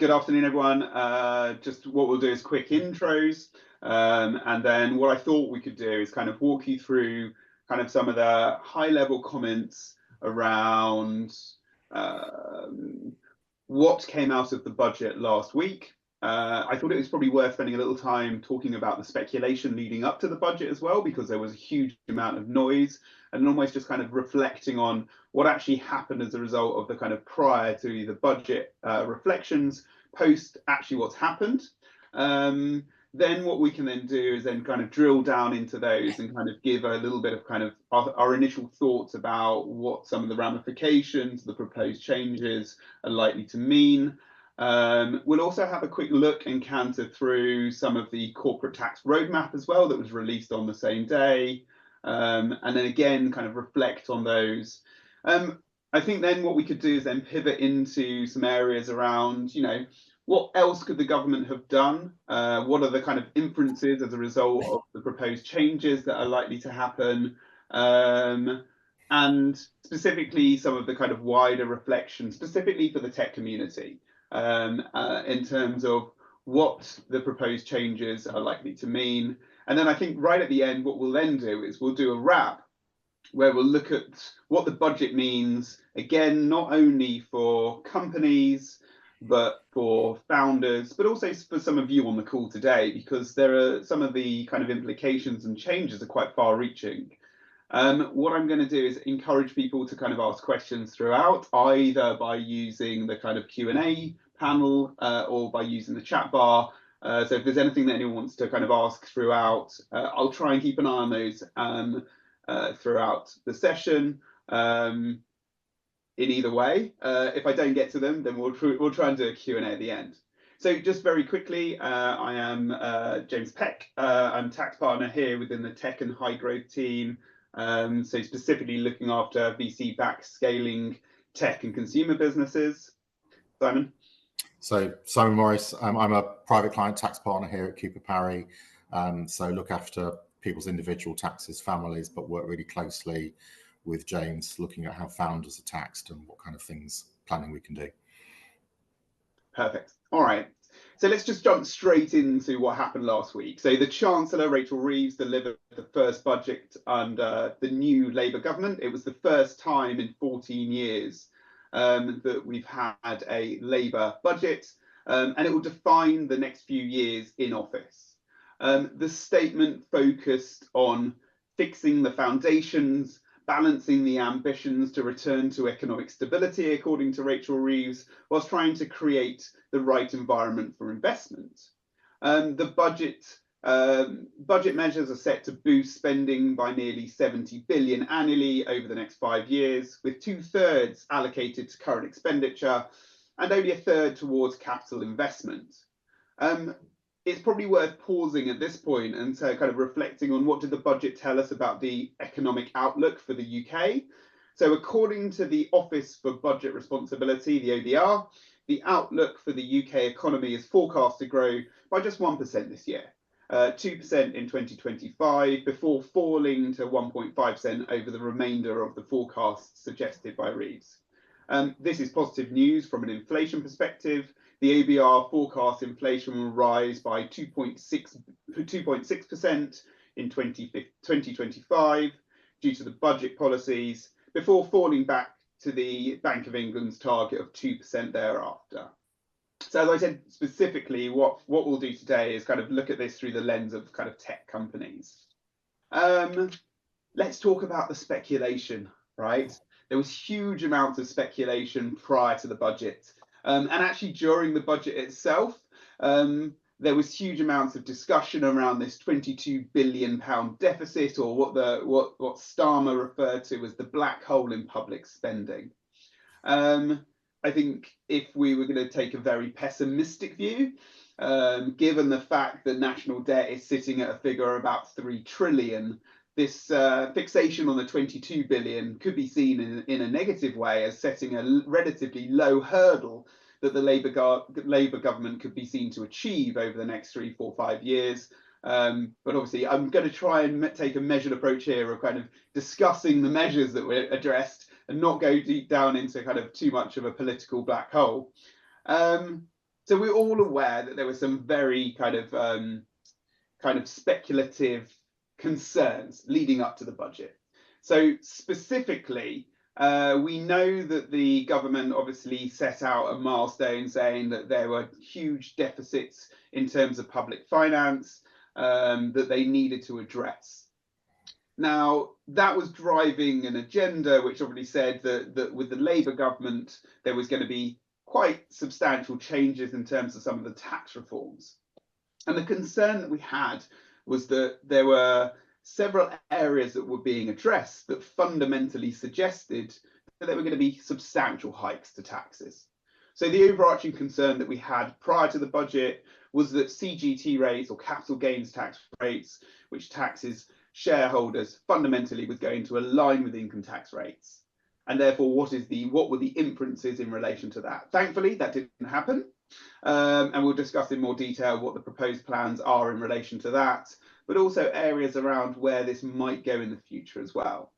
Good afternoon, everyone. Just what we'll do is quick intros, and then what I thought we could do is kind of walk you through kind of some of the high-level comments around what came out of the budget last week. I thought it was probably worth spending a little time talking about the speculation leading up to the budget as well, because there was a huge amount of noise, and almost just kind of reflecting on what actually happened as a result of the kind of prior to the budget reflections, post actually what's happened. Then what we can then do is then kind of drill down into those and kind of give a little bit of kind of our initial thoughts about what some of the ramifications, the proposed changes are likely to mean. We'll also have a quick look and canter through some of the corporate tax roadmap as well that was released on the same day. And then again, kind of reflect on those. I think then what we could do is then pivot into some areas around, what else could the government have done? What are the kind of inferences as a result of the proposed changes that are likely to happen? And specifically some of the kind of wider reflections, specifically for the tech community, in terms of what the proposed changes are likely to mean. And then I think right at the end, what we'll then do is we'll do a wrap where we'll look at what the budget means, again, not only for companies, but for founders, but also for some of you on the call today, because there are some of the kind of implications and changes are quite far reaching. What I'm going to do is encourage people to kind of ask questions throughout, either by using the kind of Q&A panel or by using the chat bar. So if there's anything that anyone wants to kind of ask throughout, I'll try and keep an eye on those throughout the session. In either way, if I don't get to them, then we'll try and do a Q&A at the end. So just very quickly, I am James Peck. I'm tax partner here within the tech and high growth team. So specifically looking after VC-backed scaling tech and consumer businesses. Simon? So Simon Morris, I'm a private client tax partner here at Cooper Parry. So look after people's individual taxes, families, but work really closely with James, looking at how founders are taxed and what kind of planning we can do. Perfect. All right. So let's just jump straight into what happened last week. So the Chancellor, Rachel Reeves, delivered the first budget under the new Labour government. It was the first time in 14 years that we've had a Labour budget, and it will define the next few years in office. The statement focused on fixing the foundations, balancing the ambitions to return to economic stability, according to Rachel Reeves, whilst trying to create the right environment for investment. The budget measures are set to boost spending by nearly 70 billion annually over the next 5 years, with 2/3 allocated to current expenditure and only 1/3 towards capital investment. It's probably worth pausing at this point and so kind of reflecting on what did the budget tell us about the economic outlook for the UK. So according to the Office for Budget Responsibility, the OBR, the outlook for the UK economy is forecast to grow by just 1% this year, 2% in 2025, before falling to 1.5% over the remainder of the forecasts suggested by Reeves. This is positive news from an inflation perspective. The OBR forecast inflation will rise by 2.6% in 2025 due to the budget policies, before falling back to the Bank of England's target of 2% thereafter. So as I said, specifically, what we'll do today is kind of look at this through the lens of kind of tech companies. Let's talk about the speculation, right? There was huge amounts of speculation prior to the budget. And actually during the budget itself, there was huge amounts of discussion around this £22 billion deficit, or what Starmer referred to as the black hole in public spending. I think if we were going to take a very pessimistic view, given the fact that national debt is sitting at a figure of about 3 trillion, this fixation on the 22 billion could be seen in a negative way as setting a relatively low hurdle that the Labour government could be seen to achieve over the next 3, 4, 5 years. But obviously, I'm going to try and take a measured approach here of kind of discussing the measures that were addressed and not go deep down into kind of too much of a political black hole. So we're all aware that there were some very kind of speculative concerns leading up to the budget. So specifically, we know that the government obviously set out a milestone saying that there were huge deficits in terms of public finance that they needed to address. Now, that was driving an agenda which obviously said that with the Labour government, there was going to be quite substantial changes in terms of some of the tax reforms. And the concern that we had was that there were several areas that were being addressed that fundamentally suggested that there were going to be substantial hikes to taxes. So the overarching concern that we had prior to the budget was that CGT rates, or capital gains tax rates, which taxes shareholders, fundamentally was going to align with income tax rates. And therefore, what were the inferences in relation to that? Thankfully, that didn't happen. And we'll discuss in more detail what the proposed plans are in relation to that, but also areas around where this might go in the future as well.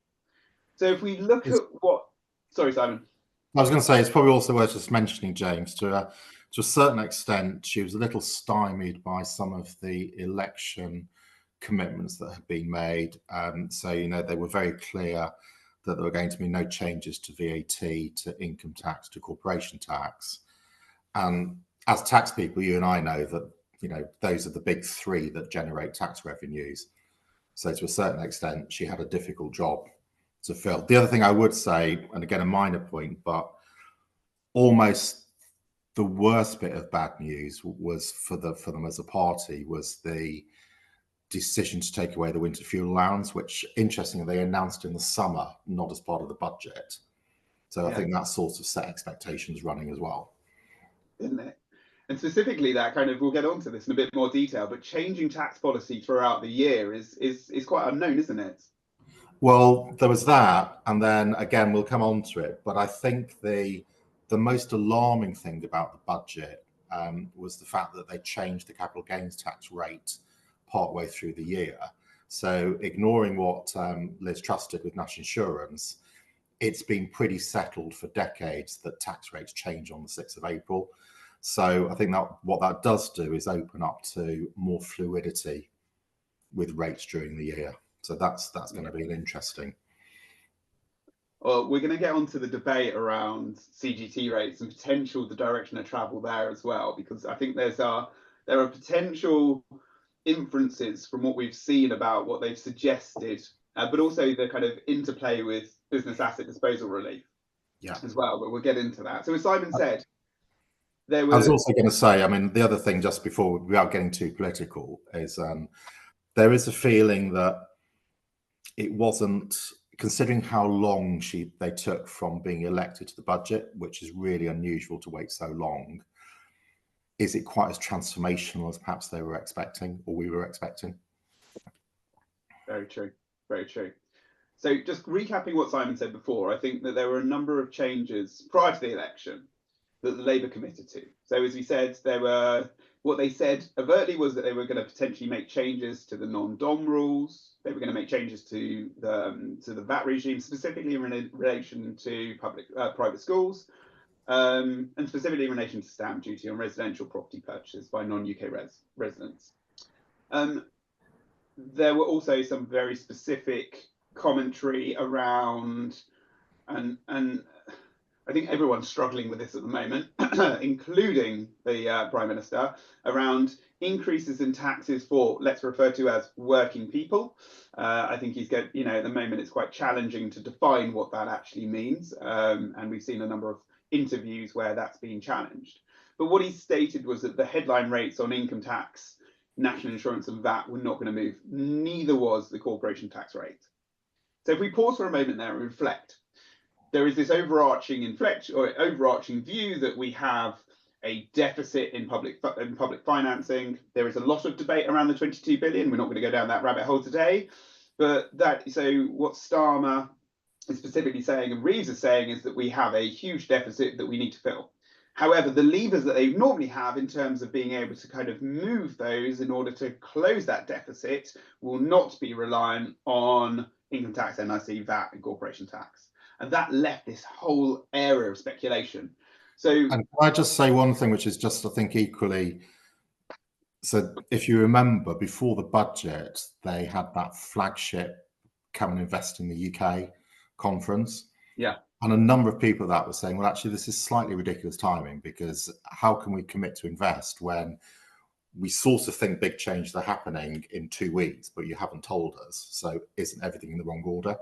So if we look at what, sorry, Simon. I was going to say, it's probably also worth just mentioning, James, to a certain extent, she was a little stymied by some of the election commitments that had been made. So, you know, they were very clear that there were going to be no changes to VAT, to income tax, to corporation tax. And as tax people, you and I know that, you know, those are the big three that generate tax revenues. So to a certain extent, she had a difficult job to fill. The other thing I would say, and again, a minor point, but almost the worst bit of bad news was for them as a party was the decision to take away the winter fuel allowance, which interestingly they announced in the summer, not as part of the budget. So I think that sort of set expectations running as well. Isn't it? And specifically that kind of, we'll get onto this in a bit more detail, but changing tax policy throughout the year is quite unknown, isn't it? Well, there was that, and then again we'll come on to it, but I think the most alarming thing about the budget was the fact that they changed the capital gains tax rate partway through the year. So ignoring what Liz Truss did with national insurance, it's been pretty settled for decades that tax rates change on the 6th of April. So I think that what that does do is open up to more fluidity with rates during the year. So that's going to be an interesting. Well, we're going to get onto the debate around CGT rates and the direction of travel there as well, because I think there are potential inferences from what we've seen about what they've suggested, but also the kind of interplay with business asset disposal relief as well. But we'll get into that. So as Simon said, I was also going to say, I mean, the other thing just before, without getting too political, is there is a feeling that it wasn't, considering how long they took from being elected to the budget, which is really unusual to wait so long. Is it quite as transformational as perhaps they were expecting, or we were expecting? Very true. Very true. So just recapping what Simon said before, I think that there were a number of changes prior to the election that the Labour committed to. So as we said, what they said overtly was that they were going to potentially make changes to the non-dom rules. They were going to make changes to the VAT regime, specifically in relation to private schools, and specifically in relation to stamp duty on residential property purchases by non-UK residents. There were also some very specific commentary around, and I think everyone's struggling with this at the moment, including the Prime Minister, around increases in taxes for, let's refer to as working people. I think he's at the moment it's quite challenging to define what that actually means. And we've seen a number of interviews where that's been challenged. But what he stated was that the headline rates on income tax, national insurance and VAT were not going to move. Neither was the corporation tax rate. So if we pause for a moment there and reflect, there is this overarching view that we have a deficit in public financing. There is a lot of debate around the 22 billion. We're not going to go down that rabbit hole today. But so what Starmer is specifically saying and Reeves is saying is that we have a huge deficit that we need to fill. However, the levers that they normally have in terms of being able to kind of move those in order to close that deficit will not be reliant on income tax, NIC, VAT, and corporation tax. And that left this whole area of speculation. So, and can I just say one thing, which is just, I think, equally. So if you remember, before the budget, they had that flagship Come and Invest in the UK conference. yeah. And a number of people that were saying, well, actually, this is slightly ridiculous timing, because how can we commit to invest when we sort of think big changes are happening in 2 weeks, but you haven't told us? So isn't everything in the wrong order?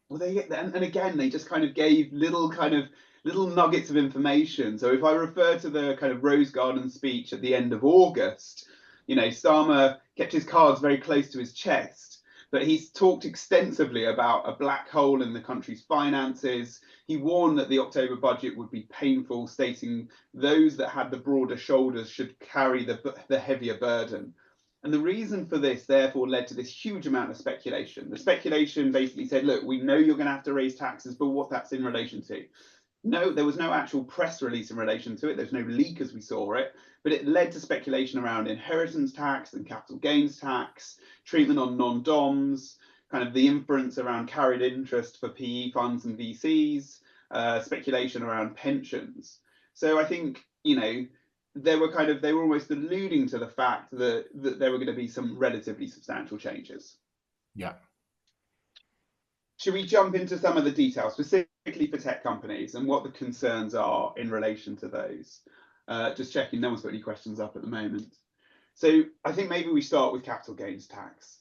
Well, and again, they just kind of gave little nuggets of information. So if I refer to the kind of Rose Garden speech at the end of August, Starmer kept his cards very close to his chest, but he's talked extensively about a black hole in the country's finances. He warned that the October budget would be painful, stating those that had the broader shoulders should carry the heavier burden. And the reason for this, therefore, led to this huge amount of speculation. The speculation basically said, look, we know you're going to have to raise taxes, but what that's in relation to? No, there was no actual press release in relation to it. There's no leak as we saw it, but it led to speculation around inheritance tax and capital gains tax, treatment on non-DOMs, kind of the inference around carried interest for PE funds and VCs, speculation around pensions. So I think, they were almost alluding to the fact that there were going to be some relatively substantial changes. Yeah. Should we jump into some of the details, specifically for tech companies, and what the concerns are in relation to those? Just checking no one's got any questions up at the moment. So I think maybe we start with capital gains tax.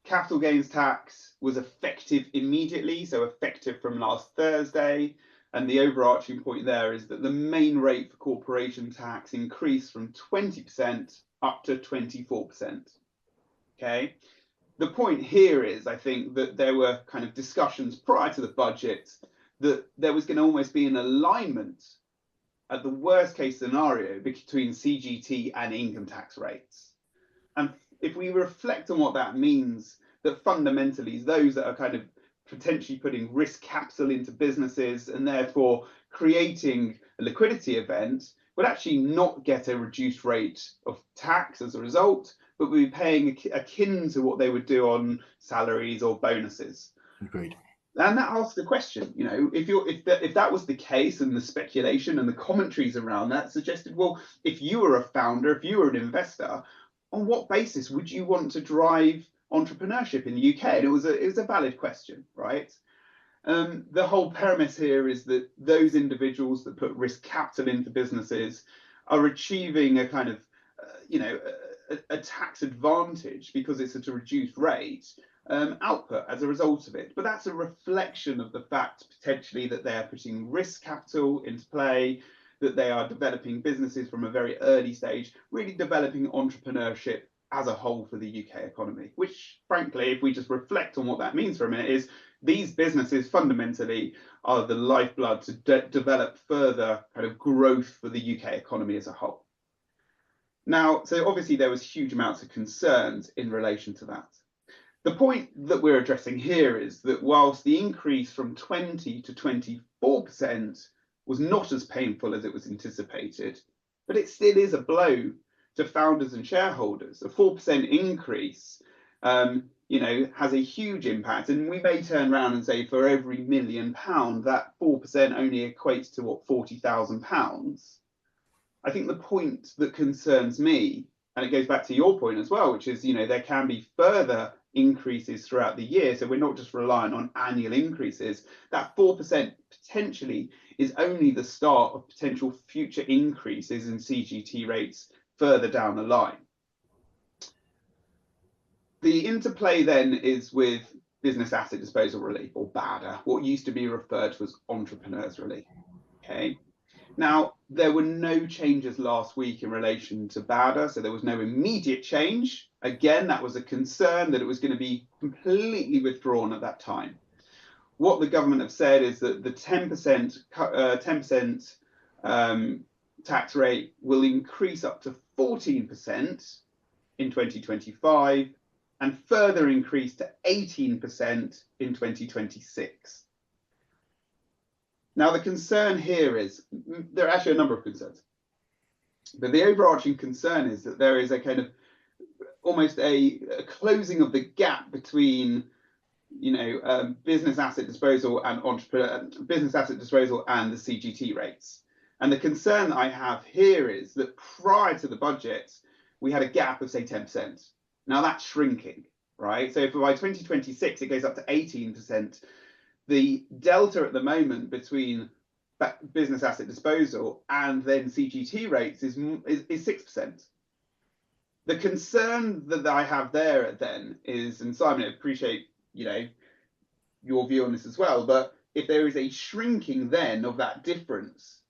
Capital gains tax was effective immediately, so effective from last Thursday. And the overarching point there is that the main rate for corporation tax increased from 20% up to 24%. Okay. The point here is, I think, that there were kind of discussions prior to the budget that there was going to almost be an alignment at the worst case scenario between CGT and income tax rates. And if we reflect on what that means, that fundamentally those that are kind of potentially putting risk capital into businesses and therefore creating a liquidity event would actually not get a reduced rate of tax as a result, but would be paying akin to what they would do on salaries or bonuses. Agreed. And that asks the question, if that was the case, and the speculation and the commentaries around that suggested, well, if you were a founder, if you were an investor, on what basis would you want to drive entrepreneurship in the UK? And it was a valid question, right? The whole premise here is that those individuals that put risk capital into businesses are achieving a kind of, a tax advantage because it's at a reduced rate output as a result of it. But that's a reflection of the fact potentially that they are putting risk capital into play, that they are developing businesses from a very early stage, really developing entrepreneurship as a whole for the UK economy, which frankly, if we just reflect on what that means for a minute, is these businesses fundamentally are the lifeblood to develop further kind of growth for the UK economy as a whole. Now, so obviously there was huge amounts of concerns in relation to that. The point that we're addressing here is that whilst the increase from 20 to 24% was not as painful as it was anticipated, but it still is a blow to founders and shareholders. A 4% increase, has a huge impact. And we may turn around and say for every £1 million, that 4% only equates to what, £40,000. I think the point that concerns me, and it goes back to your point as well, which is, there can be further increases throughout the year. So we're not just relying on annual increases. That 4% potentially is only the start of potential future increases in CGT rates further down the line. The interplay then is with business asset disposal relief, or BADA, what used to be referred to as entrepreneurs relief. Okay. Now, there were no changes last week in relation to BADA, so there was no immediate change. Again, that was a concern that it was going to be completely withdrawn at that time. What the government have said is that the 10% tax rate will increase up to 14% in 2025 and further increase to 18% in 2026. Now, the concern here is, there are actually a number of concerns, but the overarching concern is that there is a kind of almost a closing of the gap between business asset disposal and business asset disposal and the CGT rates. And the concern that I have here is that prior to the budget, we had a gap of say 10%. Now that's shrinking, right? So if by 2026 it goes up to 18%, the delta at the moment between business asset disposal and then CGT rates is 6%. The concern that I have there then is, and Simon, I appreciate your view on this as well, but if there is a shrinking then of that difference,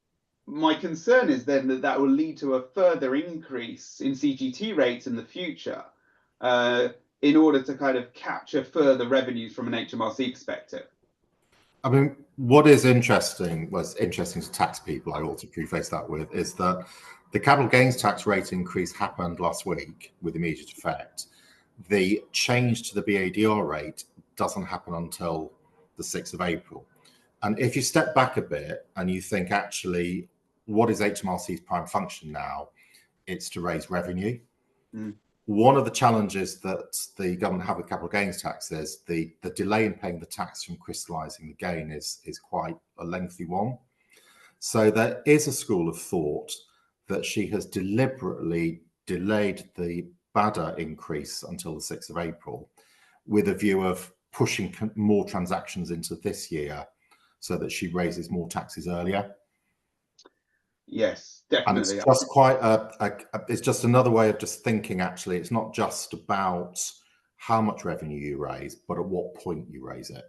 my concern is then that that will lead to a further increase in CGT rates in the future in order to kind of capture further revenues from an HMRC perspective. I mean, what is interesting, was interesting to tax people, I ought to preface that with, is that the capital gains tax rate increase happened last week with immediate effect. The change to the BADR rate doesn't happen until the 6th of April. And if you step back a bit and you think, actually, what is HMRC's prime function now? It's to raise revenue. Mm. One of the challenges that the government have with capital gains tax is the delay in paying the tax from crystallising the gain is quite a lengthy one. So there is a school of thought that she has deliberately delayed the BADR increase until the 6th of April with a view of pushing more transactions into this year so that she raises more taxes earlier. Yes, definitely. And it's just quite it's just another way of just thinking, actually. It's not just about how much revenue you raise, but at what point you raise it.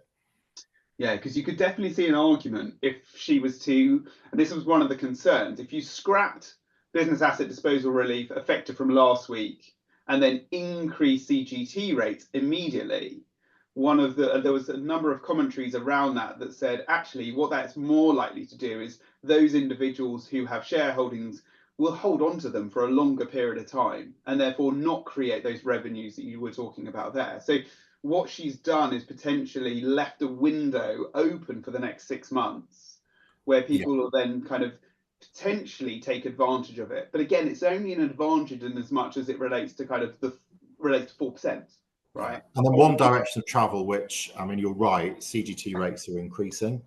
Yeah, because you could definitely see an argument if she was to, and this was one of the concerns, if you scrapped business asset disposal relief effective from last week and then increase CGT rates immediately, there was a number of commentaries around that said, actually, what that's more likely to do is those individuals who have shareholdings will hold on to them for a longer period of time and therefore not create those revenues that you were talking about there. So what she's done is potentially left a window open for the next 6 months where people will then kind of potentially take advantage of it. But again, it's only an advantage in as much as it relates to relates to 4%. Right. And then one direction of travel, which, I mean, you're right, CGT rates are increasing.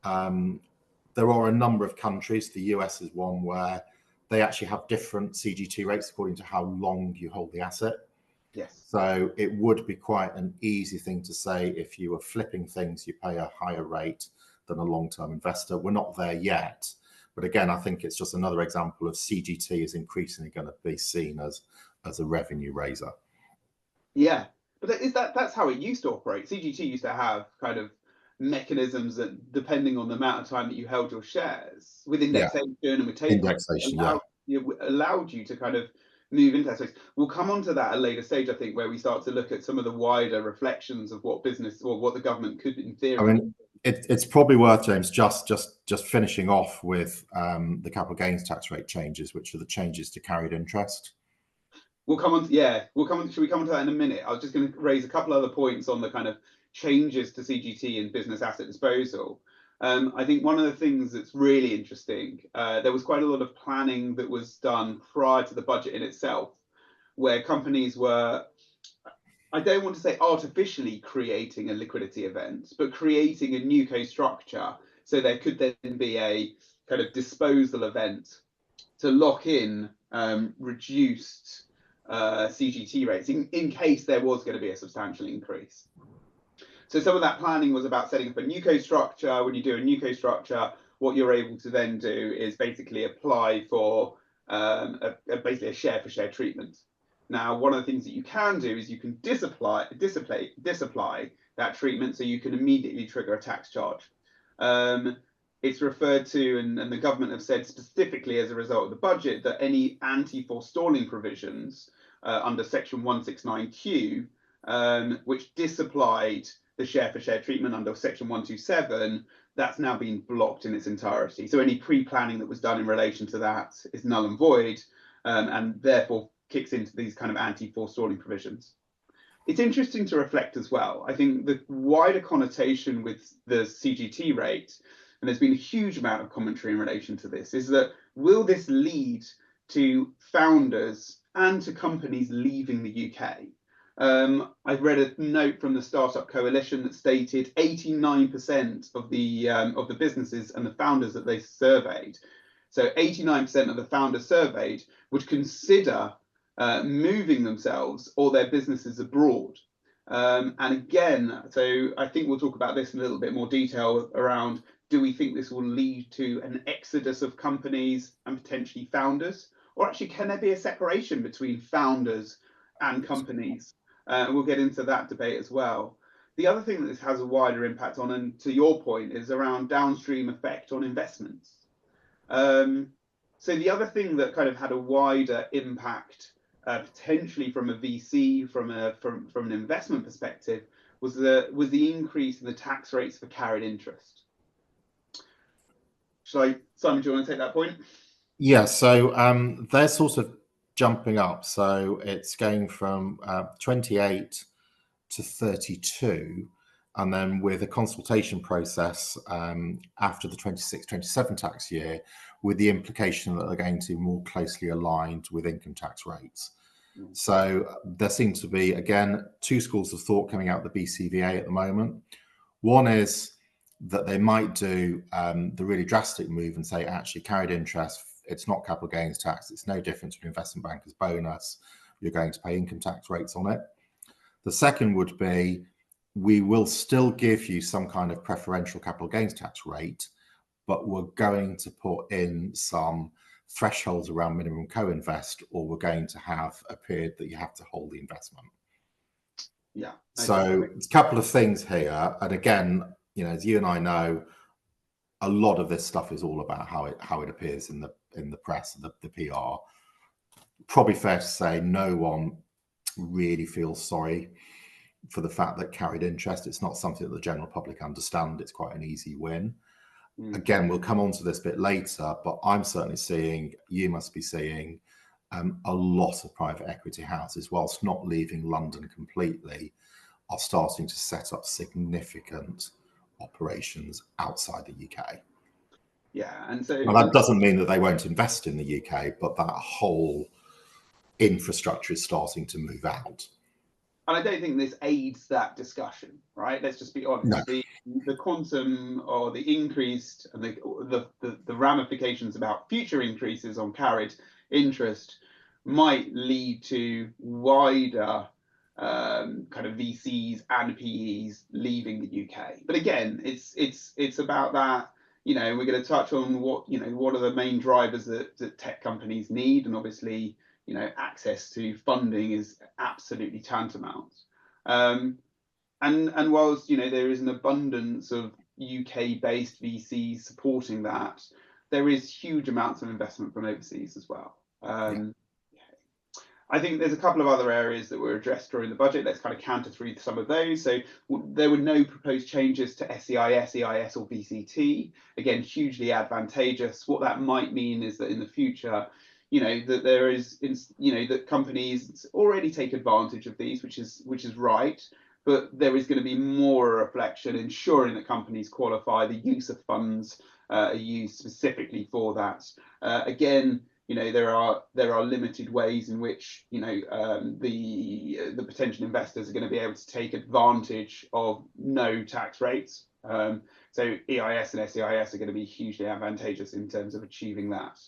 There are a number of countries, the US is one, where they actually have different CGT rates according to how long you hold the asset. Yes. So it would be quite an easy thing to say, if you were flipping things, you pay a higher rate than a long-term investor. We're not there yet. But again, I think it's just another example of CGT is increasingly going to be seen as a revenue raiser. Yeah. But that's how it used to operate. CGT used to have kind of mechanisms that, depending on the amount of time that you held your shares, with indexation and with tapering, allowed you to kind of move into that space. We'll come on to that at a later stage, I think, where we start to look at some of the wider reflections of what business or what the government could, in theory. I mean, it's probably worth, James, just finishing off with the capital gains tax rate changes, which are the changes to carried interest. We'll come on. Should we come on to that in a minute? I was just going to raise a couple other points on the kind of changes to CGT and business asset disposal. I think one of the things that's really interesting, there was quite a lot of planning that was done prior to the budget in itself, where companies were, I don't want to say artificially creating a liquidity event, but creating a new co-structure so there could then be a kind of disposal event to lock in reduced CGT rates in case there was going to be a substantial increase. So some of that planning was about setting up a new co-structure. When you do a new co-structure, what you're able to then do is basically apply for basically a share for share treatment. Now, one of the things that you can do is you can disapply that treatment, so you can immediately trigger a tax charge. It's referred to, and the government have said specifically as a result of the budget, that any anti-forestalling provisions under section 169Q, which disapplied the share for share treatment under section 127, that's now been blocked in its entirety. So any pre-planning that was done in relation to that is null and void, and therefore kicks into these kind of anti-forestalling provisions. It's interesting to reflect as well. I think the wider connotation with the CGT rate, and there's been a huge amount of commentary in relation to this, is that will this lead to founders and to companies leaving the UK? I've read a note from the Startup Coalition that stated 89% of the businesses and the founders that they surveyed, so 89% of the founders surveyed would consider moving themselves or their businesses abroad. And again, so I think we'll talk about this in a little bit more detail around, do we think this will lead to an exodus of companies and potentially founders? Or actually, can there be a separation between founders and companies? We'll get into that debate as well. The other thing that this has a wider impact on, and to your point, is around downstream effect on investments. So the other thing that kind of had a wider impact, potentially from a VC, from an investment perspective, was the increase in the tax rates for carried interest. Simon, do you want to take that point? Yeah, so they're sort of jumping up. So it's going from 28 to 32. And then with a consultation process after the 26-27 tax year, with the implication that they're going to be more closely aligned with income tax rates. So there seems to be, again, two schools of thought coming out of the BCVA at the moment. One is that they might do the really drastic move and say, actually, carried interest, it's not capital gains tax. It's no different to an investment banker's bonus. You're going to pay income tax rates on it. The second would be, we will still give you some kind of preferential capital gains tax rate, but we're going to put in some thresholds around minimum co-invest, or we're going to have a period that you have to hold the investment. Yeah. So it's a couple of things here. And again, you know, as you and I know, a lot of this stuff is all about how it appears in the press and the PR. Probably fair to say no one really feels sorry for the fact that carried interest, it's not something that the general public understand. It's quite an easy win. Again, we'll come on to this bit later, but I'm certainly seeing, you must be seeing, a lot of private equity houses, whilst not leaving London completely, are starting to set up significant operations outside the UK. Yeah, and so well, that doesn't mean that they won't invest in the UK, but that whole infrastructure is starting to move out. And I don't think this aids that discussion, right? Let's just be honest. No. The quantum or the increased and the ramifications about future increases on carried interest might lead to wider kind of VCs and PEs leaving the UK. But again, it's about that. You know, we're going to touch on what are the main drivers that tech companies need, and obviously, you know, access to funding is absolutely tantamount. And whilst, you know, there is an abundance of UK-based VCs supporting that, there is huge amounts of investment from overseas as well. I think there's a couple of other areas that were addressed during the budget. Let's kind of counter through some of those. So there were no proposed changes to SEIS, EIS or VCT. Again, hugely advantageous. What that might mean is that in the future, you know, that there is, you know, that companies already take advantage of these, which is right, but there is going to be more reflection ensuring that companies qualify, the use of funds are used specifically for that. Again, you know, there are limited ways in which, you know, the potential investors are going to be able to take advantage of no tax rates. So EIS and SEIS are going to be hugely advantageous in terms of achieving that.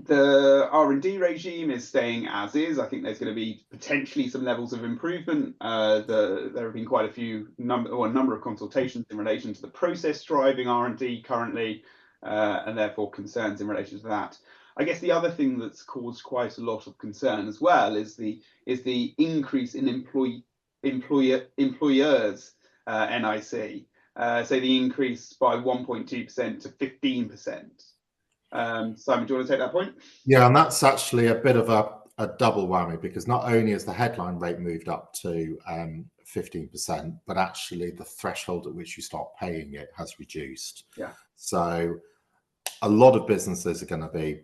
The R&D regime is staying as is. I think there's going to be potentially some levels of improvement. There have been quite a number of consultations in relation to the process driving R&D currently, and therefore concerns in relation to that. I guess the other thing that's caused quite a lot of concern as well is the increase in employers NIC. So the increase by 1.2% to 15%. Simon, do you want to take that point? Yeah, and that's actually a bit of a double whammy, because not only has the headline rate moved up to 15%, but actually the threshold at which you start paying it has reduced. Yeah. So a lot of businesses are going to be,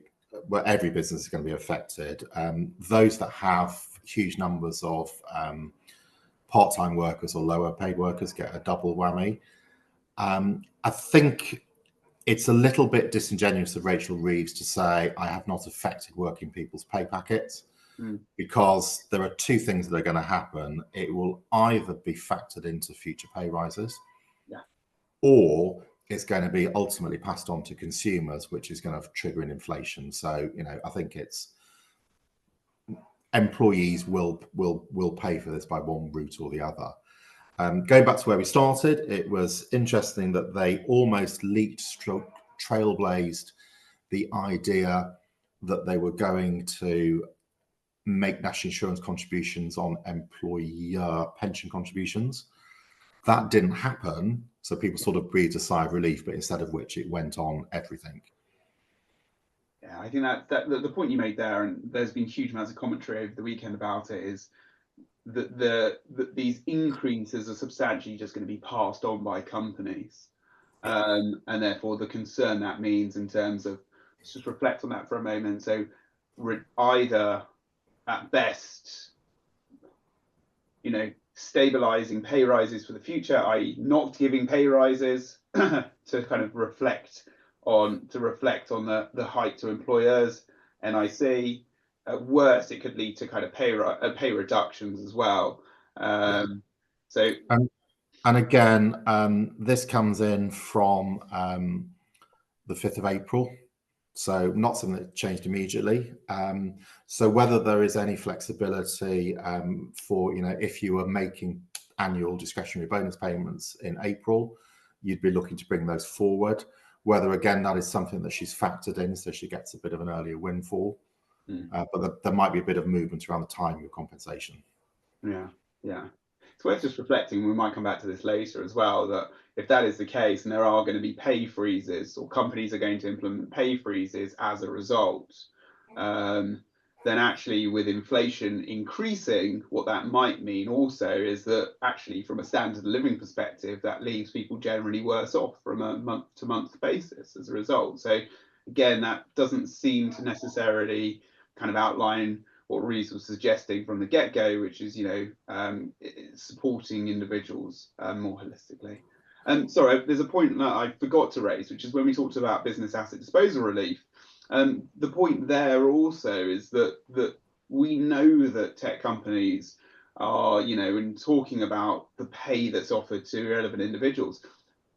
well, every business is going to be affected. Those that have huge numbers of part-time workers or lower paid workers get a double whammy. I think it's a little bit disingenuous of Rachel Reeves to say, I have not affected working people's pay packets. because there are two things that are going to happen. It will either be factored into future pay rises, or it's going to be ultimately passed on to consumers, which is going to trigger an inflation. So, I think it's employees will pay for this by one route or the other. Going back to where we started, it was interesting that they almost leaked, trailblazed the idea that they were going to make national insurance contributions on employer pension contributions. That didn't happen, so people sort of breathed a sigh of relief, but instead of which it went on everything. Yeah, I think that the point you made there, and there's been huge amounts of commentary over the weekend about it, is that these increases are substantially just going to be passed on by companies, and therefore the concern that means in terms of, just reflect on that for a moment. So either at best, stabilizing pay rises for the future, i.e. not giving pay rises to kind of reflect on the hike to employers, NIC. At worst, it could lead to kind of pay reductions as well. And again, this comes in from the 5th of April. So not something that changed immediately. So whether there is any flexibility for, if you were making annual discretionary bonus payments in April, you'd be looking to bring those forward. Whether, again, that is something that she's factored in, so she gets a bit of an earlier windfall. But there might be a bit of movement around the timing of compensation. Yeah. It's worth just reflecting, we might come back to this later as well, that if that is the case and there are going to be pay freezes, or companies are going to implement pay freezes as a result, then actually with inflation increasing, what that might mean also is that actually from a standard of living perspective, that leaves people generally worse off from a month-to-month basis as a result. So again, that doesn't seem to necessarily kind of outline what Reeves was suggesting from the get-go, which is, supporting individuals more holistically. Sorry, there's a point that I forgot to raise, which is when we talked about business asset disposal relief. The point there also is that we know that tech companies are, in talking about the pay that's offered to relevant individuals,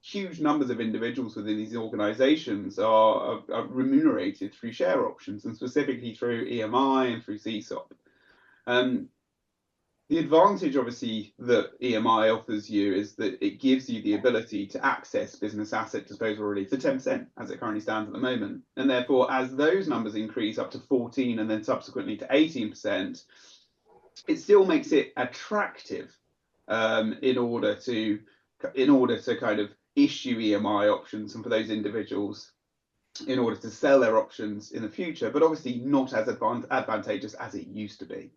huge numbers of individuals within these organizations are remunerated through share options, and specifically through EMI and through CSOP. The advantage, obviously, that EMI offers you is that it gives you the ability to access business asset disposal relief to 10%, as it currently stands at the moment. And therefore, as those numbers increase up to 14% and then subsequently to 18%, it still makes it attractive in order to kind of issue EMI options, and for those individuals in order to sell their options in the future, but obviously not as advantageous as it used to be.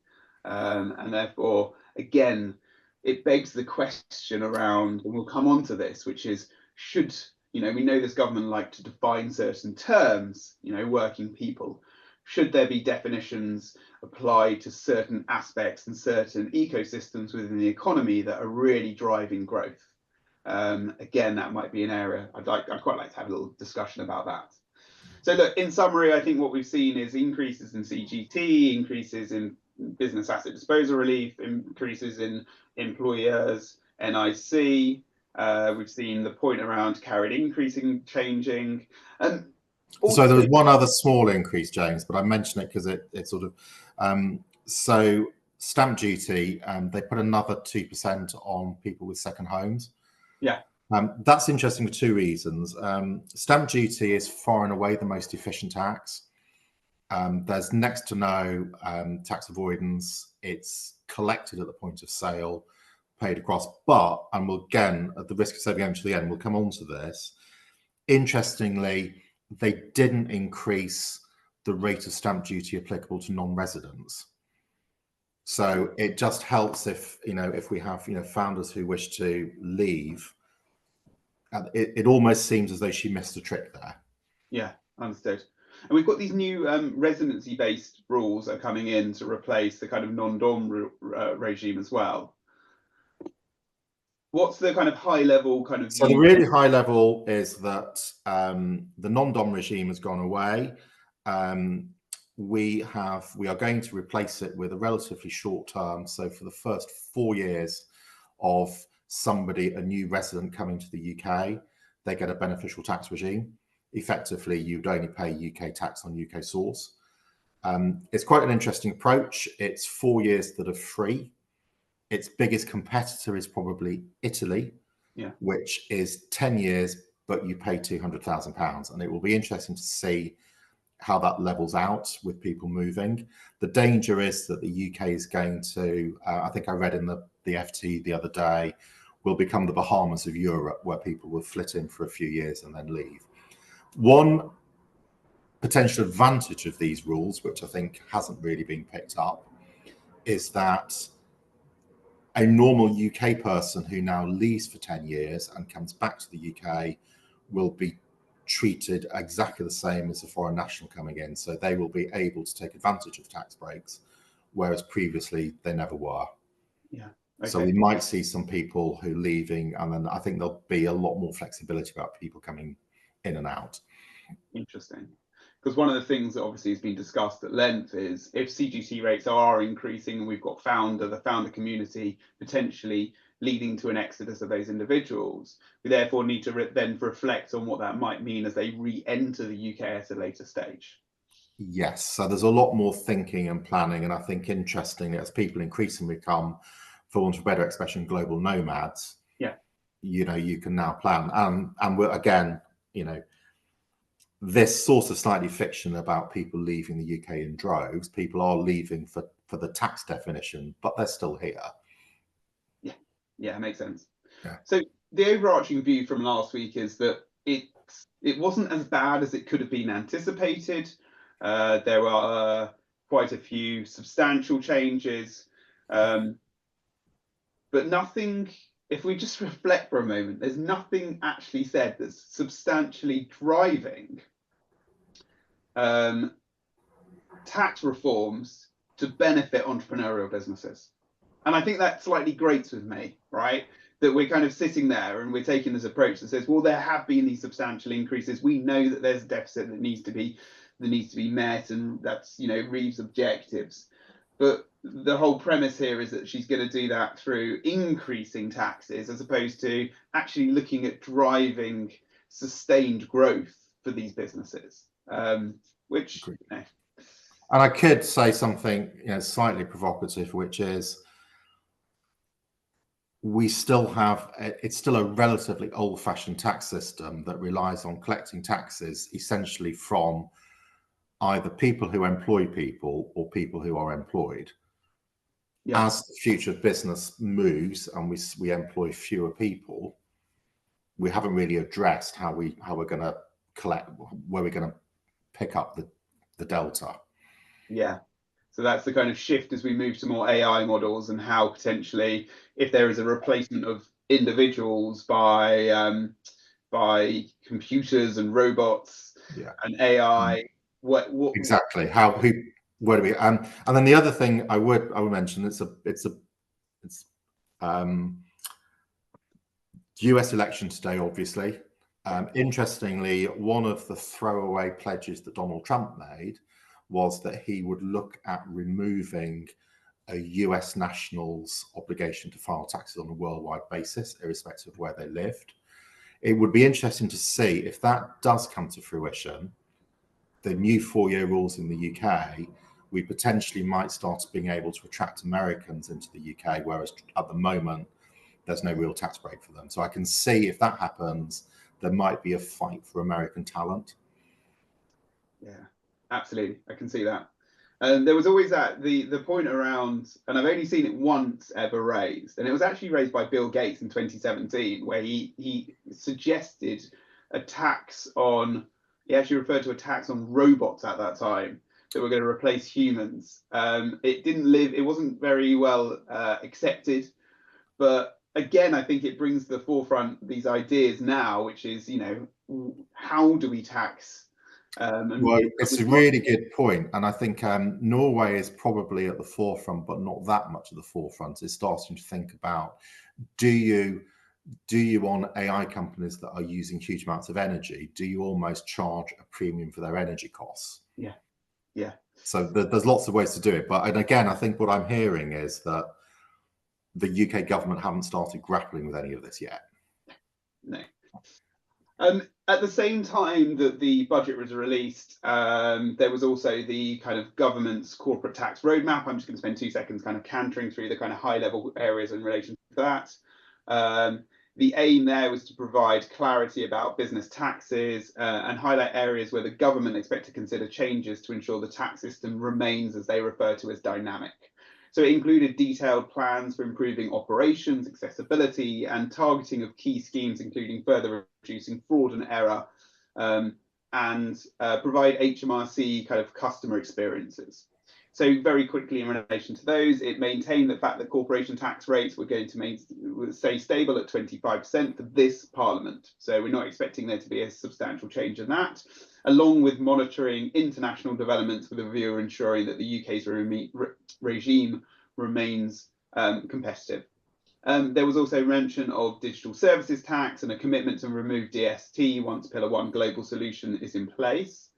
And therefore, again, it begs the question around, and we'll come on to this, which is, should, we know this government like to define certain terms, working people. Should there be definitions applied to certain aspects and certain ecosystems within the economy that are really driving growth? Again, that might be an area I'd quite like to have a little discussion about that. So look, in summary, I think what we've seen is increases in CGT, increases in business asset disposal relief, increases in employers, NIC. We've seen the point around carried increasing, changing. So there was one other small increase, James, but I mention it because it sort of, so stamp duty, they put another 2% on people with second homes. Yeah. That's interesting for two reasons. Stamp duty is far and away the most efficient tax. There's next to no tax avoidance. It's collected at the point of sale, paid across. But, and we'll, again, at the risk of saying going to the end, we'll come on to this. Interestingly, they didn't increase the rate of stamp duty applicable to non-residents. So it just helps if, if we have, founders who wish to leave. It almost seems as though she missed a trick there. Yeah, understood. And we've got these new residency-based rules that are coming in to replace the kind of non-dom regime as well. What's the kind of high-level kind of view? So the really high level is that the non-dom regime has gone away. we are going to replace it with a relatively short term. So for the first 4 years of a new resident coming to the UK, they get a beneficial tax regime. Effectively, you'd only pay UK tax on UK source. It's quite an interesting approach. It's 4 years that are free. Its biggest competitor is probably Italy, which is 10 years, but you pay £200,000. And it will be interesting to see how that levels out with people moving. The danger is that the UK is going to, I think I read in the FT the other day, will become the Bahamas of Europe, where people will flit in for a few years and then leave. One potential advantage of these rules, which I think hasn't really been picked up, is that a normal UK person who now leaves for 10 years and comes back to the UK will be treated exactly the same as a foreign national coming in. So they will be able to take advantage of tax breaks, whereas previously they never were. Yeah. Okay. So we might see some people who are leaving, and then I think there'll be a lot more flexibility about people coming in and out. Interesting. Because one of the things that obviously has been discussed at length is if CGT rates are increasing and we've got the founder community potentially leading to an exodus of those individuals, we therefore need to then reflect on what that might mean as they re-enter the UK at a later stage. Yes, so there's a lot more thinking and planning, and I think interestingly, as people increasingly become, for want of a better expression, global nomads, you can now plan. And we're, again, this sort of slightly fiction about people leaving the UK in droves. People are leaving for the tax definition, but they're still here. Yeah, it makes sense. Yeah. So the overarching view from last week is that it wasn't as bad as it could have been anticipated. There were quite a few substantial changes, but nothing. If we just reflect for a moment, there's nothing actually said that's substantially driving tax reforms to benefit entrepreneurial businesses. And I think that slightly grates with me, right? That we're kind of sitting there and we're taking this approach that says, well, there have been these substantial increases. We know that there's a deficit that needs to be met, and that's Reeves' objectives. But the whole premise here is that she's going to do that through increasing taxes as opposed to actually looking at driving sustained growth for these businesses, which. And I could say something slightly provocative, which is it's still a relatively old-fashioned tax system that relies on collecting taxes essentially from either people who employ people or people who are employed. Yeah. As the future of business moves and we employ fewer people, we haven't really addressed how we're going to collect, where we're going to pick up the delta. Yeah. So that's the kind of shift as we move to more AI models, and how potentially, if there is a replacement of individuals by computers and robots and AI, what exactly where do we and then the other thing I would mention, it's US election today, obviously. Interestingly, one of the throwaway pledges that Donald Trump made was that he would look at removing a US national's obligation to file taxes on a worldwide basis, irrespective of where they lived. It would be interesting to see if that does come to fruition. The new 4-year rules in the UK, we potentially might start being able to attract Americans into the UK, whereas at the moment, there's no real tax break for them. So I can see if that happens, there might be a fight for American talent. Yeah, absolutely. I can see that. There was always the point around, and I've only seen it once ever raised, and it was actually raised by Bill Gates in 2017, where he suggested a tax on, he actually referred to a tax on robots at that time that were going to replace humans. It wasn't very well accepted, but again, I think it brings to the forefront these ideas now, which is, how do we tax? Well, it's a really good point, and I think Norway is probably at the forefront, but not that much at the forefront. Is starting to think about, do you on AI companies that are using huge amounts of energy, do you almost charge a premium for their energy costs? Yeah. So there's lots of ways to do it. But and again, I think what I'm hearing is that the UK government haven't started grappling with any of this yet. No. At the same time that the budget was released, there was also the kind of government's corporate tax roadmap. I'm just going to spend 2 seconds kind of cantering through the kind of high level areas in relation to that. The aim there was to provide clarity about business taxes and highlight areas where the government expect to consider changes to ensure the tax system remains, as they refer to, as dynamic. So it included detailed plans for improving operations, accessibility, and targeting of key schemes, including further reducing fraud and error, and provide HMRC kind of customer experiences. So very quickly in relation to those, it maintained the fact that corporation tax rates were going to stay stable at 25% for this Parliament. So we're not expecting there to be a substantial change in that, along with monitoring international developments with a view of ensuring that the UK's regime remains competitive. There was also mention of digital services tax and a commitment to remove DST once Pillar 1 global solution is in place.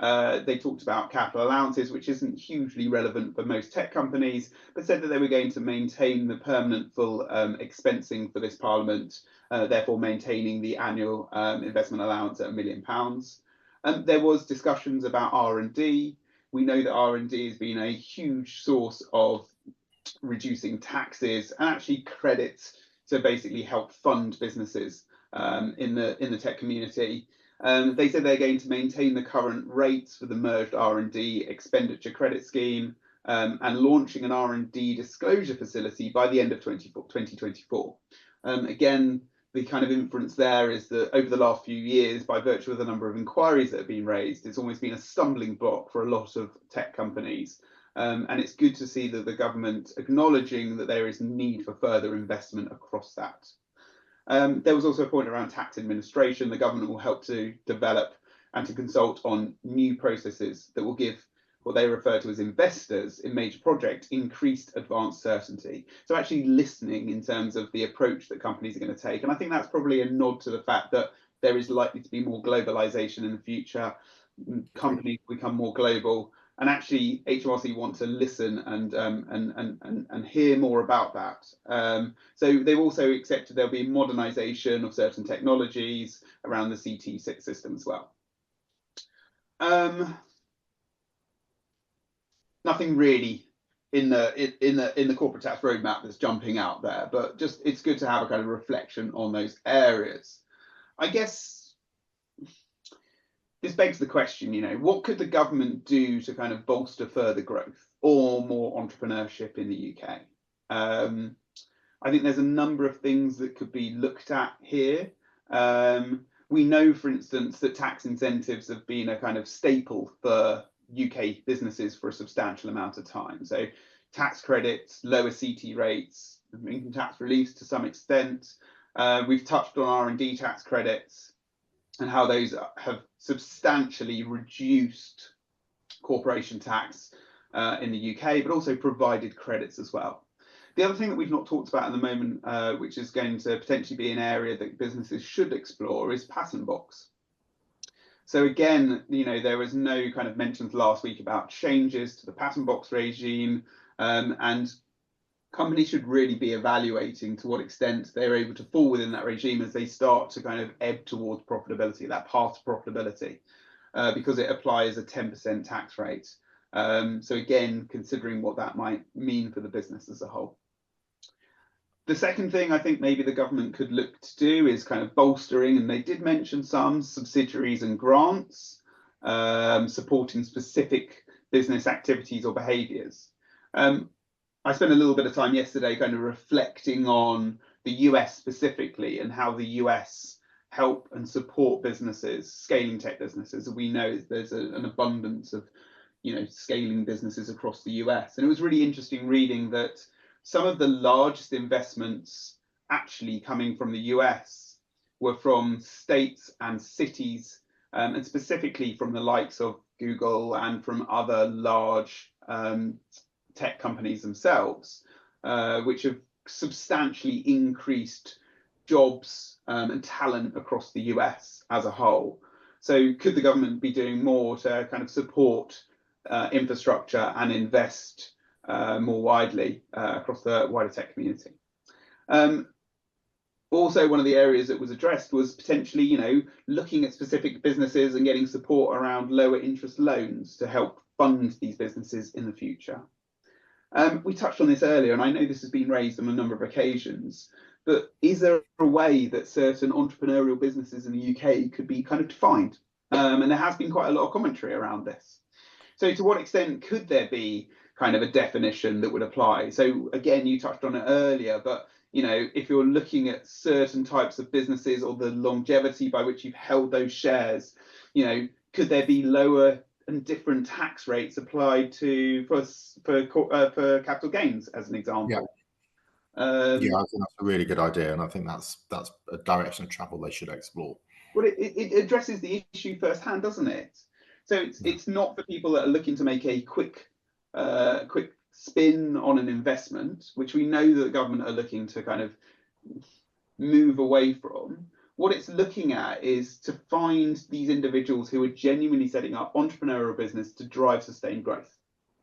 They talked about capital allowances, which isn't hugely relevant for most tech companies, but said that they were going to maintain the permanent full expensing for this Parliament, therefore maintaining the annual investment allowance at £1 million. There was discussions about R&D. We know that R&D has been a huge source of reducing taxes and actually credits to basically help fund businesses in the tech community. They said they're going to maintain the current rates for the merged R&D expenditure credit scheme and launching an R&D disclosure facility by the end of 2024. Again, the kind of inference there is that over the last few years, by virtue of the number of inquiries that have been raised, it's almost been a stumbling block for a lot of tech companies. And it's good to see that the government acknowledging that there is need for further investment across that. There was also a point around tax administration. The government will help to develop and to consult on new processes that will give what they refer to as investors in major projects increased advanced certainty. So actually listening in terms of the approach that companies are going to take. And I think that's probably a nod to the fact that there is likely to be more globalization in the future. Companies become more global. And actually, HMRC want to listen and hear more about that. So they've also accepted there'll be modernisation of certain technologies around the CT6 system as well. Nothing really in the corporate tax roadmap that's jumping out there, but just it's good to have a kind of reflection on those areas. I guess this begs the question, what could the government do to kind of bolster further growth or more entrepreneurship in the UK? I think there's a number of things that could be looked at here. We know, for instance, that tax incentives have been a kind of staple for UK businesses for a substantial amount of time. So tax credits, lower CT rates, income tax reliefs to some extent. We've touched on R&D tax credits and how those have substantially reduced corporation tax in the UK, but also provided credits as well. The other thing that we've not talked about at the moment, which is going to potentially be an area that businesses should explore, is patent box. So again, there was no kind of mentions last week about changes to the patent box regime, and companies should really be evaluating to what extent they're able to fall within that regime as they start to kind of ebb towards profitability, that path to profitability, because it applies a 10% tax rate. So again, considering what that might mean for the business as a whole. The second thing I think maybe the government could look to do is kind of bolstering, and they did mention some subsidiaries and grants, supporting specific business activities or behaviours. I spent a little bit of time yesterday kind of reflecting on the US specifically and how the US help and support businesses, scaling tech businesses. We know there's an abundance of, scaling businesses across the US. And it was really interesting reading that some of the largest investments actually coming from the US were from states and cities, and specifically from the likes of Google and from other large tech companies themselves, which have substantially increased jobs and talent across the US as a whole. So could the government be doing more to kind of support infrastructure and invest more widely across the wider tech community. Also, one of the areas that was addressed was potentially, looking at specific businesses and getting support around lower interest loans to help fund these businesses in the future. We touched on this earlier, and I know this has been raised on a number of occasions, but is there a way that certain entrepreneurial businesses in the UK could be kind of defined? And there has been quite a lot of commentary around this. So to what extent could there be kind of a definition that would apply? So again, you touched on it earlier, but if you're looking at certain types of businesses or the longevity by which you've held those shares, could there be lower and different tax rates applied to for capital gains, as an example? Yeah. Yeah, I think that's a really good idea, and I think that's a direction of travel they should explore. Well, it addresses the issue firsthand, doesn't it? So it's not for people that are looking to make a quick spin on an investment, which we know that the government are looking to kind of move away from. What it's looking at is to find these individuals who are genuinely setting up entrepreneurial business to drive sustained growth,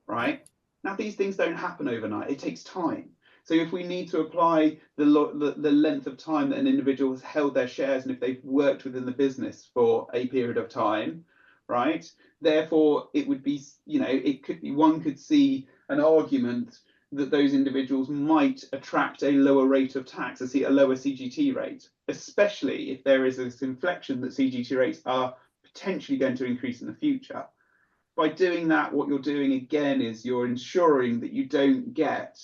right? Now, these things don't happen overnight. It takes time. So if we need to apply the length of time that an individual has held their shares and if they've worked within the business for a period of time, right? Therefore, it would be, it could be, one could see an argument that those individuals might attract a lower rate of tax, a lower CGT rate, especially if there is this inflection that CGT rates are potentially going to increase in the future. By doing that, what you're doing again is you're ensuring that you don't get,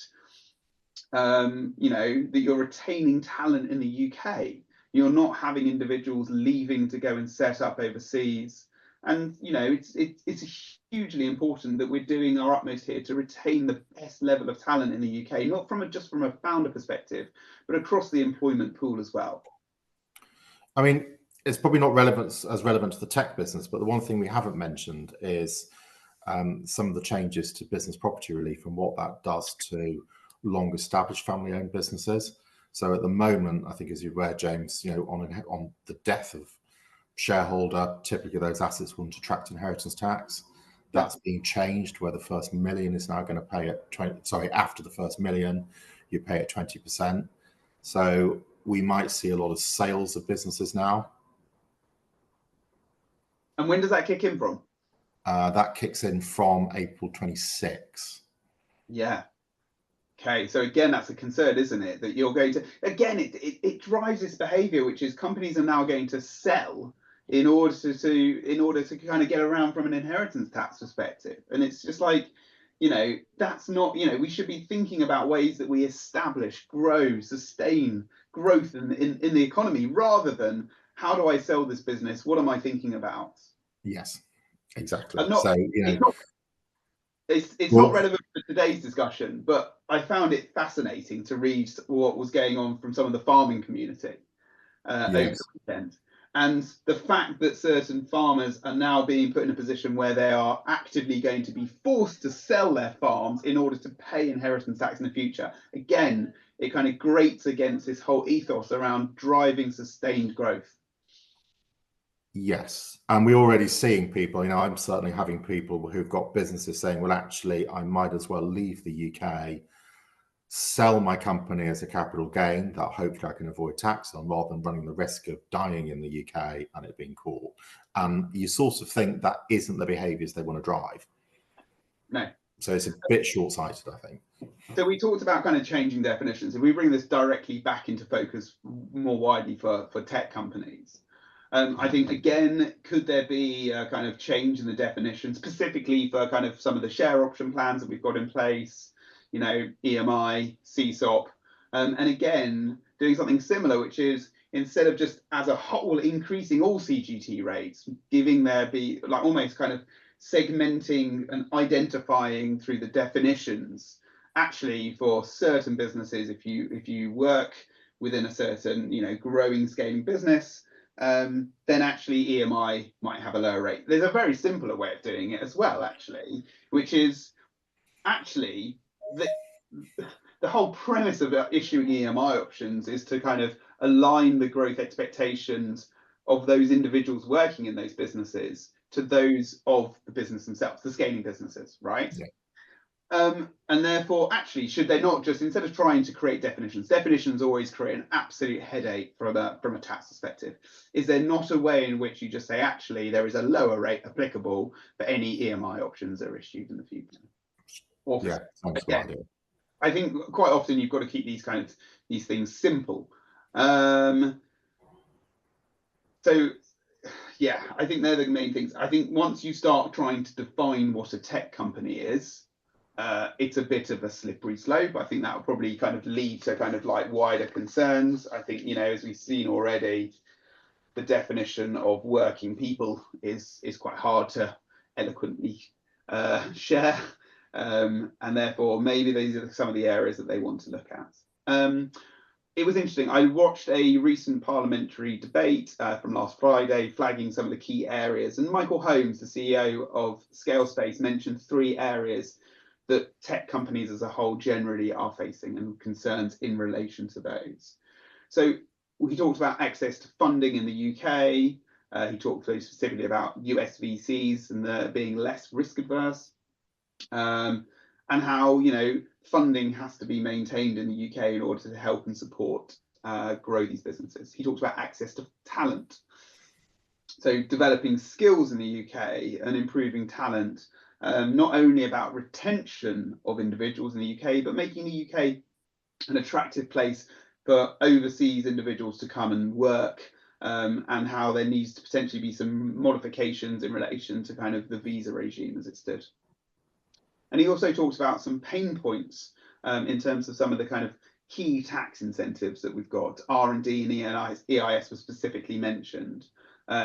that you're retaining talent in the UK. You're not having individuals leaving to go and set up overseas. And it's hugely important that we're doing our utmost here to retain the best level of talent in the UK, not just from a founder perspective, but across the employment pool as well. I mean, it's probably not as relevant to the tech business, but the one thing we haven't mentioned is some of the changes to business property relief and what that does to long-established family-owned businesses. So at the moment, I think, as you're aware, James, on the death of shareholder, typically those assets wouldn't attract inheritance tax. That's being changed, where the first million is now going to pay at after the first million, you pay at 20%. So we might see a lot of sales of businesses now. And when does that kick in from? That kicks in from April 26. Yeah. Okay, so again, that's a concern, isn't it? That you're going to, again, it drives this behavior, which is companies are now going to sell in order to kind of get around from an inheritance tax perspective. And it's just like, that's not, we should be thinking about ways that we establish, grow, sustain growth in the economy, rather than how do I sell this business? What am I thinking about? Yes, exactly. It's not relevant for today's discussion, but I found it fascinating to read what was going on from some of the farming community over the weekend. And the fact that certain farmers are now being put in a position where they are actively going to be forced to sell their farms in order to pay inheritance tax in the future. Again, it kind of grates against this whole ethos around driving sustained growth. Yes, and we're already seeing people, I'm certainly having people who've got businesses saying, well, actually, I might as well leave the UK, sell my company as a capital gain that hopefully I can avoid tax on, rather than running the risk of dying in the UK and it being caught. And you sort of think that isn't the behaviours they want to drive. No. So it's a bit short-sighted, I think. So we talked about kind of changing definitions. If we bring this directly back into focus more widely for tech companies, I think, again, could there be a kind of change in the definition, specifically for kind of some of the share option plans that we've got in place, EMI, CSOP, and again, doing something similar, which is instead of just as a whole increasing all CGT rates, giving there be like almost kind of segmenting and identifying through the definitions, actually for certain businesses, if you work within a certain growing scaling business, then actually EMI might have a lower rate. There's a very simpler way of doing it as well, actually, which is actually the whole premise of issuing EMI options is to kind of align the growth expectations of those individuals working in those businesses to those of the business themselves, the scaling businesses, right? Yeah. And therefore, actually, should they not just, instead of trying to create definitions always create an absolute headache from a tax perspective. Is there not a way in which you just say, actually, there is a lower rate applicable for any EMI options that are issued in the future? Or Yeah, sounds a good idea. I think quite often you've got to keep these things simple. So yeah, I think they're the main things. I think once you start trying to define what a tech company is, it's a bit of a slippery slope. I think that will probably kind of lead to kind of like wider concerns. I think, you know, as we've seen already, the definition of working people is quite hard to eloquently share. And therefore, maybe these are some of the areas that they want to look at. It was interesting. I watched a recent parliamentary debate from last Friday, flagging some of the key areas. And Michael Holmes, the CEO of Scalespace, mentioned 3 areas that tech companies as a whole generally are facing and concerns in relation to those. So he talked about access to funding in the UK. He talked very specifically about US VCs and being less risk adverse. And how, you know, funding has to be maintained in the UK in order to help and support grow these businesses. He talks about access to talent. So developing skills in the UK and improving talent, not only about retention of individuals in the UK, but making the UK an attractive place for overseas individuals to come and work, and how there needs to potentially be some modifications in relation to kind of the visa regime as it stood. And he also talks about some pain points in terms of some of the kind of key tax incentives that we've got. R&D and EIS was specifically mentioned.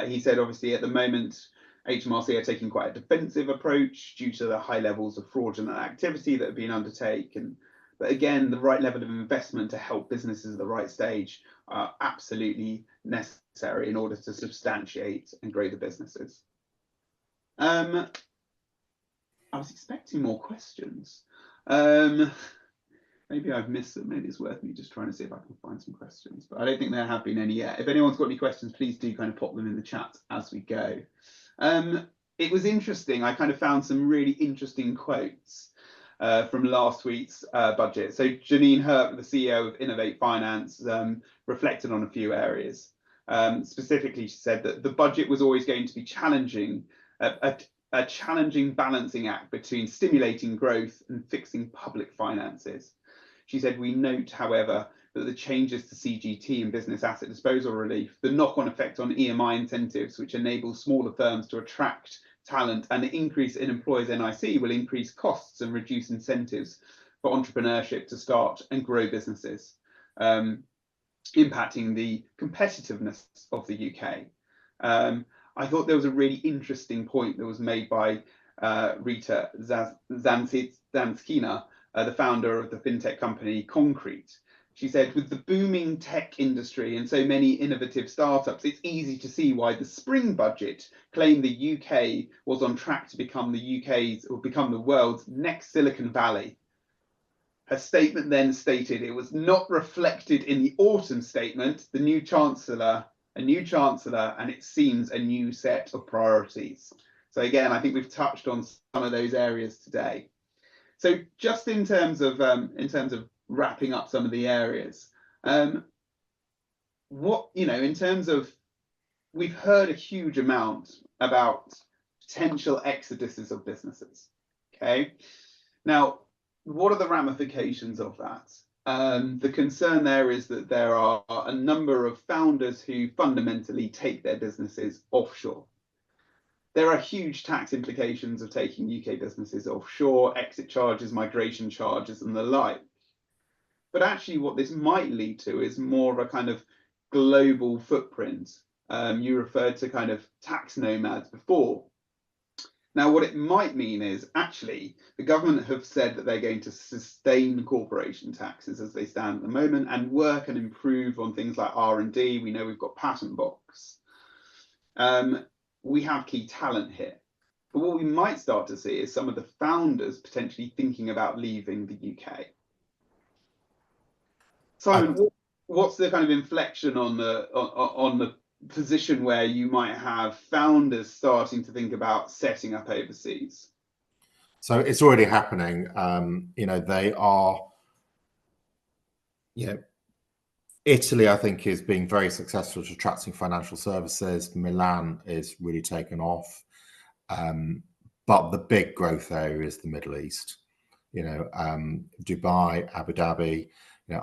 He said, obviously, at the moment, HMRC are taking quite a defensive approach due to the high levels of fraudulent activity that have been undertaken. But again, the right level of investment to help businesses at the right stage are absolutely necessary in order to substantiate and grow the businesses. I was expecting more questions. Maybe I've missed them. Maybe it's worth me just trying to see if I can find some questions, but I don't think there have been any yet. If anyone's got any questions, please do kind of pop them in the chat as we go. It was interesting. I kind of found some really interesting quotes from last week's budget. So Janine Herp, the CEO of Innovate Finance, reflected on a few areas. Specifically, she said that the budget was always going to be challenging, a challenging balancing act between stimulating growth and fixing public finances. She said, we note, however, that the changes to CGT and business asset disposal relief, the knock-on effect on EMI incentives, which enable smaller firms to attract talent, and the increase in employers' NIC will increase costs and reduce incentives for entrepreneurship to start and grow businesses, impacting the competitiveness of the UK. I thought there was a really interesting point that was made by Rita Zanskina, the founder of the fintech company Concrete. She said, with the booming tech industry and so many innovative startups, it's easy to see why the spring budget claimed the UK was on track to become the world's next Silicon Valley. Her statement then stated it was not reflected in the autumn statement, a new chancellor, and it seems a new set of priorities. So again, I think we've touched on some of those areas today. So just in terms of wrapping up some of the areas, in terms of, we've heard a huge amount about potential exoduses of businesses. Okay, now what are the ramifications of that? The concern there is that there are a number of founders who fundamentally take their businesses offshore. There are huge tax implications of taking UK businesses offshore, exit charges, migration charges, and the like. But actually what this might lead to is more of a kind of global footprint. You referred to kind of tax nomads before. Now, what it might mean is actually the government have said that they're going to sustain corporation taxes as they stand at the moment and work and improve on things like R&D. We know we've got Patent Box. We have key talent here. But what we might start to see is some of the founders potentially thinking about leaving the UK. Simon, what's the kind of inflection on the position where you might have founders starting to think about setting up overseas? So it's already happening. They are, Italy, I think, is being very successful at attracting financial services. Milan is really taken off. But the big growth area is the Middle East. Dubai, Abu Dhabi.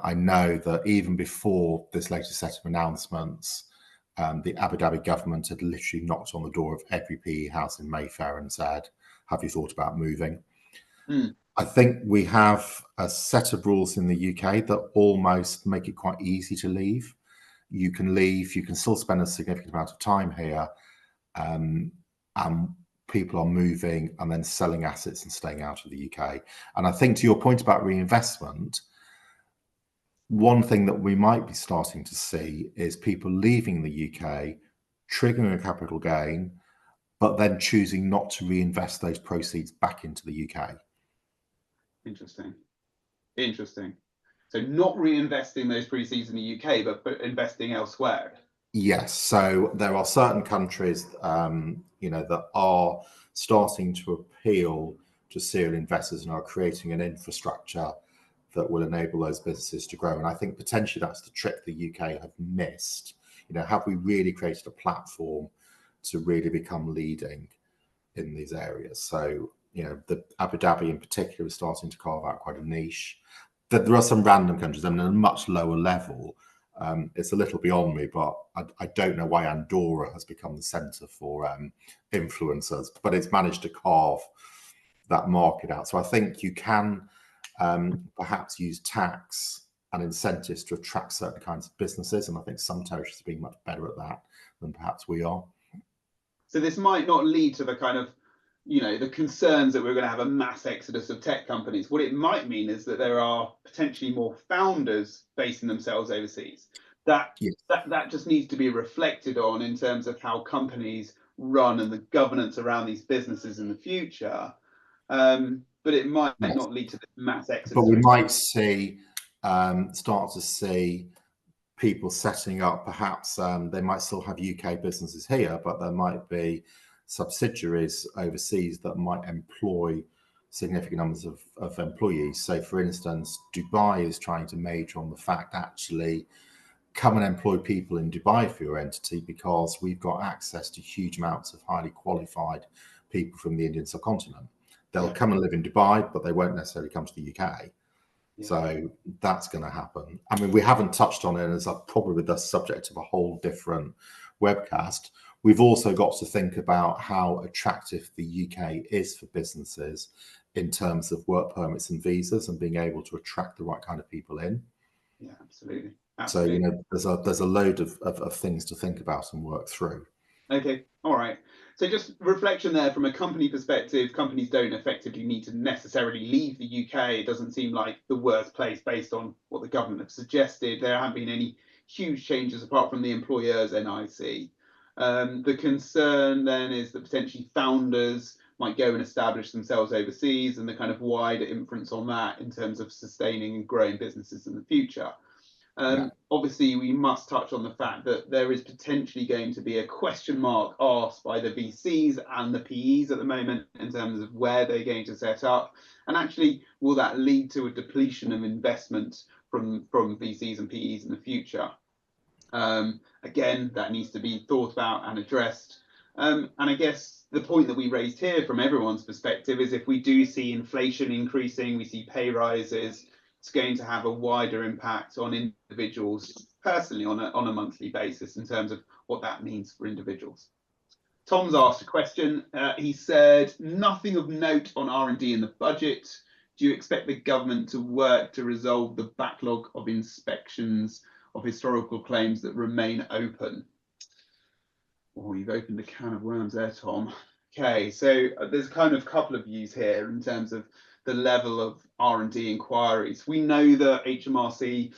I know that even before this latest set of announcements, the Abu Dhabi government had literally knocked on the door of every PE house in Mayfair and said, have you thought about moving? I think we have a set of rules in the UK that almost make it quite easy to leave. You can leave, you can still spend a significant amount of time here, and people are moving and then selling assets and staying out of the UK. And I think to your point about reinvestment, one thing that we might be starting to see is people leaving the UK, triggering a capital gain, but then choosing not to reinvest those proceeds back into the UK. Interesting. So not reinvesting those proceeds in the UK, but investing elsewhere. Yes. So there are certain countries, that are starting to appeal to serial investors and are creating an infrastructure that will enable those businesses to grow. And I think potentially that's the trick the UK have missed. Have we really created a platform to really become leading in these areas? So, the Abu Dhabi in particular is starting to carve out quite a niche. There are some random countries, at a much lower level. It's a little beyond me, but I don't know why Andorra has become the centre for influencers, but it's managed to carve that market out. So I think you can perhaps use tax and incentives to attract certain kinds of businesses, and I think some territories are being much better at that than perhaps we are. So this might not lead to the kind of, the concerns that we're going to have a mass exodus of tech companies. What it might mean is that there are potentially more founders basing themselves overseas. That just needs to be reflected on in terms of how companies run and the governance around these businesses in the future. But it might not lead to the mass exodus. But we might start to see people setting up, perhaps they might still have UK businesses here, but there might be subsidiaries overseas that might employ significant numbers of employees. So for instance, Dubai is trying to major on the fact, actually, come and employ people in Dubai for your entity, because we've got access to huge amounts of highly qualified people from the Indian subcontinent. They'll come and live in Dubai, but they won't necessarily come to the UK. So that's going to happen. I mean, we haven't touched on it, as probably the subject of a whole different webcast. We've also got to think about how attractive the UK is for businesses in terms of work permits and visas and being able to attract the right kind of people in. Yeah, absolutely. So, there's a load of things to think about and work through. Okay, all right. So just reflection there from a company perspective, companies don't effectively need to necessarily leave the UK. It doesn't seem like the worst place based on what the government have suggested. There haven't been any huge changes apart from the employers NIC. The concern then is that potentially founders might go and establish themselves overseas, and the kind of wider inference on that in terms of sustaining and growing businesses in the future. Obviously, we must touch on the fact that there is potentially going to be a question mark asked by the VCs and the PEs at the moment in terms of where they're going to set up. And actually, will that lead to a depletion of investment from VCs and PEs in the future? Again, that needs to be thought about and addressed. And I guess the point that we raised here from everyone's perspective is if we do see inflation increasing, we see pay rises, it's going to have a wider impact on individuals personally on a monthly basis in terms of what that means for individuals. Tom's asked a question. He said, nothing of note on R&D in the budget. Do you expect the government to work to resolve the backlog of inspections of historical claims that remain open? Oh, you've opened a can of worms there, Tom. Okay, so there's kind of a couple of views here in terms of the level of R&D inquiries. We know that HMRC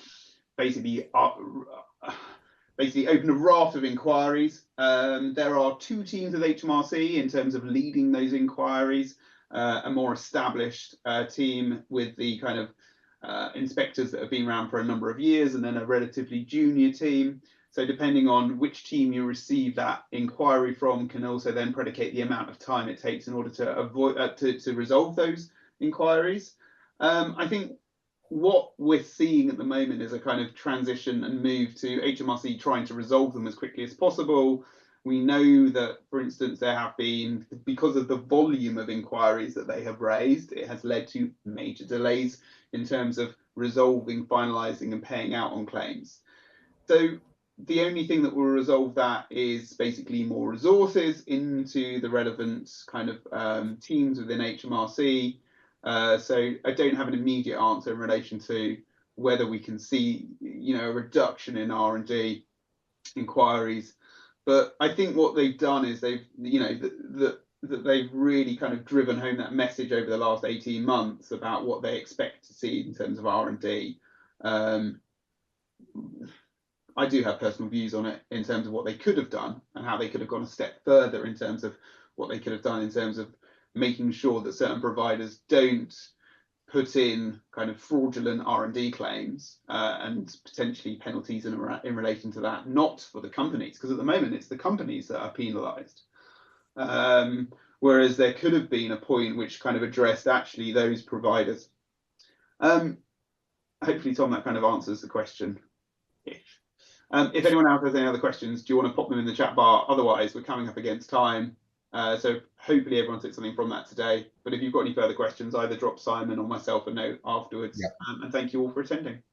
basically opened a raft of inquiries. There are two teams of HMRC in terms of leading those inquiries, a more established team with the kind of inspectors that have been around for a number of years, and then a relatively junior team. So So depending on which team you receive that inquiry from can also then predicate the amount of time it takes in order to avoid to resolve those inquiries. I think what we're seeing at the moment is a kind of transition and move to HMRC trying to resolve them as quickly as possible. We know that, for instance, there have been, because of the volume of inquiries that they have raised, it has led to major delays in terms of resolving, finalising and paying out on claims. So the only thing that will resolve that is basically more resources into the relevant kind of teams within HMRC. So I don't have an immediate answer in relation to whether we can see, a reduction in R&D inquiries. But I think what they've done is they've, that they've really kind of driven home that message over the last 18 months about what they expect to see in terms of R&D. I do have personal views on it in terms of what they could have done and how they could have gone a step further in terms of what they could have done in terms of making sure that certain providers don't put in kind of fraudulent R&D claims and potentially penalties in relation to that, not for the companies, because at the moment it's the companies that are penalised. Whereas there could have been a point which kind of addressed actually those providers. Hopefully, Tom, that kind of answers the question. If anyone else has any other questions, do you want to pop them in the chat bar? Otherwise, we're coming up against time. So hopefully everyone took something from that today. But if you've got any further questions, either drop Simon or myself a note afterwards. Yeah. And thank you all for attending.